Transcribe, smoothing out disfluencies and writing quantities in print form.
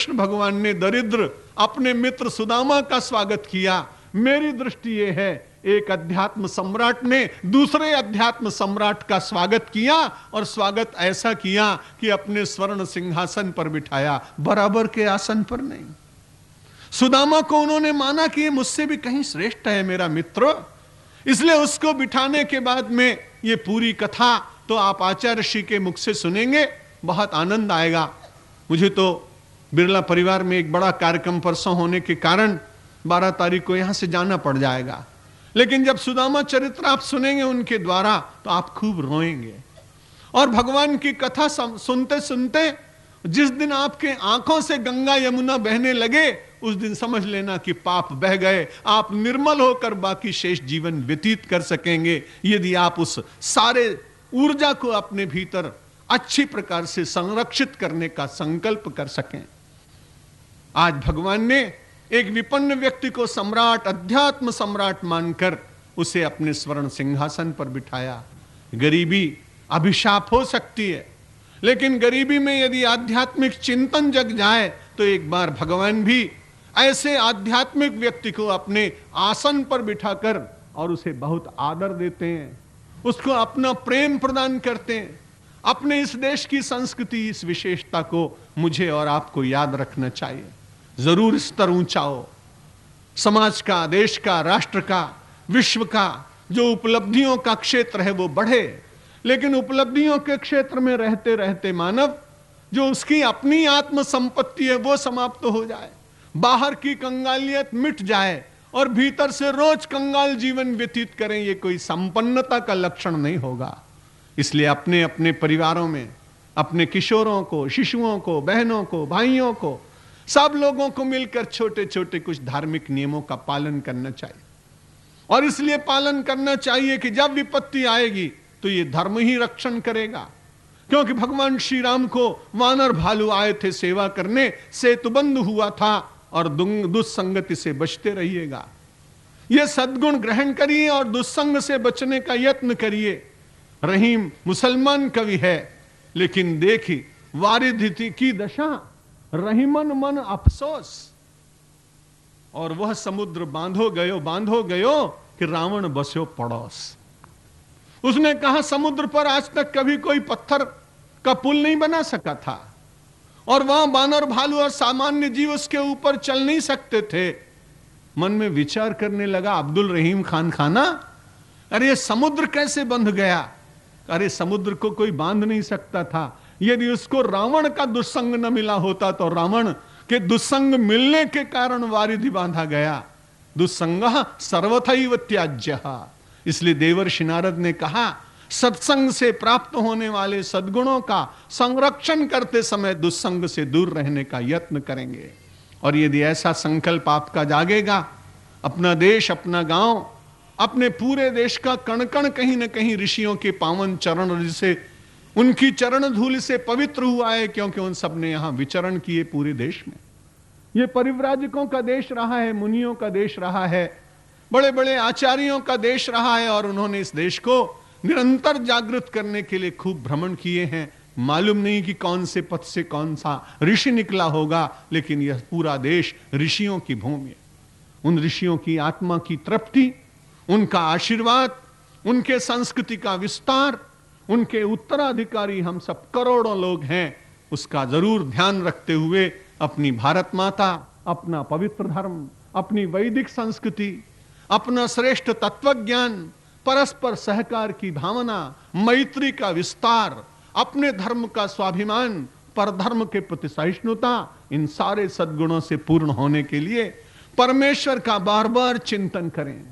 कृष्ण भगवान ने दरिद्र अपने मित्र सुदामा का स्वागत किया। मेरी दृष्टि यह है, एक अध्यात्म सम्राट ने दूसरे अध्यात्म सम्राट का स्वागत किया और स्वागत ऐसा किया कि अपने स्वर्ण सिंहासन पर बिठाया, बराबर के आसन पर नहीं। सुदामा को उन्होंने माना कि ये मुझसे भी कहीं श्रेष्ठ है मेरा मित्र, इसलिए उसको बिठाने के बाद में ये पूरी कथा तो आप आचार्य ऋषि के मुख से सुनेंगे, बहुत आनंद आएगा। मुझे तो बिरला परिवार में एक बड़ा कार्यक्रम परसों होने के कारण 12 तारीख को यहां से जाना पड़ जाएगा, लेकिन जब सुदामा चरित्र आप सुनेंगे उनके द्वारा तो आप खूब रोएंगे। और भगवान की कथा सुनते सुनते जिस दिन आपके आंखों से गंगा यमुना बहने लगे, उस दिन समझ लेना कि पाप बह गए, आप निर्मल होकर बाकी शेष जीवन व्यतीत कर सकेंगे, यदि आप उस सारे ऊर्जा को अपने भीतर अच्छी प्रकार से संरक्षित करने का संकल्प कर सकें। आज भगवान ने एक विपन्न व्यक्ति को सम्राट, अध्यात्म सम्राट मानकर उसे अपने स्वर्ण सिंहासन पर बिठाया। गरीबी अभिशाप हो सकती है, लेकिन गरीबी में यदि आध्यात्मिक चिंतन जग जाए तो एक बार भगवान भी ऐसे आध्यात्मिक व्यक्ति को अपने आसन पर बिठाकर और उसे बहुत आदर देते हैं, उसको अपना प्रेम प्रदान करते हैं। अपने इस देश की संस्कृति, इस विशेषता को मुझे और आपको याद रखना चाहिए। जरूर स्तर ऊंचा हो, समाज का, देश का, राष्ट्र का, विश्व का जो उपलब्धियों का क्षेत्र है वो बढ़े, लेकिन उपलब्धियों के क्षेत्र में रहते रहते मानव जो उसकी अपनी आत्म संपत्ति है वो समाप्त हो जाए, बाहर की कंगालियत मिट जाए और भीतर से रोज कंगाल जीवन व्यतीत करें, ये कोई संपन्नता का लक्षण नहीं होगा। इसलिए अपने अपने परिवारों में अपने किशोरों को, शिशुओं को, बहनों को, भाइयों को, सब लोगों को मिलकर छोटे छोटे कुछ धार्मिक नियमों का पालन करना चाहिए। और इसलिए पालन करना चाहिए कि जब विपत्ति आएगी तो ये धर्म ही रक्षण करेगा, क्योंकि भगवान श्री राम को वानर भालू आए थे सेवा करने, सेतुबंध हुआ था और दुस्संगति से बचते रहिएगा। ये सद्गुण ग्रहण करिए और दुस्संग से बचने का यत्न करिए। रहीम मुसलमान कवि है, लेकिन देखी वारिधि की दशा, रहीमन मन अफसोस, और वह समुद्र बांधो गयो कि रावण बस्यो पड़ोस। उसने कहा समुद्र पर आज तक कभी कोई पत्थर का पुल नहीं बना सका था, और वहां बानर भालू और सामान्य जीव उसके ऊपर चल नहीं सकते थे। मन में विचार करने लगा अब्दुल रहीम खान खाना, अरे ये समुद्र कैसे बंध गया? अरे समुद्र को कोई बांध नहीं सकता था। यदि उसको रावण का दुस्संग न मिला होता तो रावण के दुस्संग मिलने के कारण वारिधि बांधा गया। दुस्संग सर्वथैव त्याज्य। इसलिए देवर्षि नारद ने कहा सत्संग से प्राप्त होने वाले सद्गुणों का संरक्षण करते समय दुस्संग से दूर रहने का यत्न करेंगे। और यदि ऐसा संकल्प आपका जागेगा, अपना देश, अपना गांव, अपने पूरे देश का कण कण कहीं न कहीं ऋषियों के पावन चरण से, उनकी चरण धूल से पवित्र हुआ है, क्योंकि उन सब ने यहां विचरण किए पूरे देश में। यह परिव्राजकों का देश रहा है, मुनियों का देश रहा है, बड़े बड़े आचार्यों का देश रहा है, और उन्होंने इस देश को निरंतर जागृत करने के लिए खूब भ्रमण किए हैं। मालूम नहीं कि कौन से पथ से कौन सा ऋषि निकला होगा, लेकिन यह पूरा देश ऋषियों की भूमि है। उन ऋषियों की आत्मा की तृप्ति, उनका आशीर्वाद, उनके संस्कृति का विस्तार, उनके उत्तराधिकारी हम सब करोड़ों लोग हैं, उसका जरूर ध्यान रखते हुए अपनी भारत माता, अपना पवित्र धर्म, अपनी वैदिक संस्कृति, अपना श्रेष्ठ तत्वज्ञान, परस्पर सहकार की भावना, मैत्री का विस्तार, अपने धर्म का स्वाभिमान, परधर्म के प्रति सहिष्णुता, इन सारे सद्गुणों से पूर्ण होने के लिए परमेश्वर का बार बार चिंतन करें।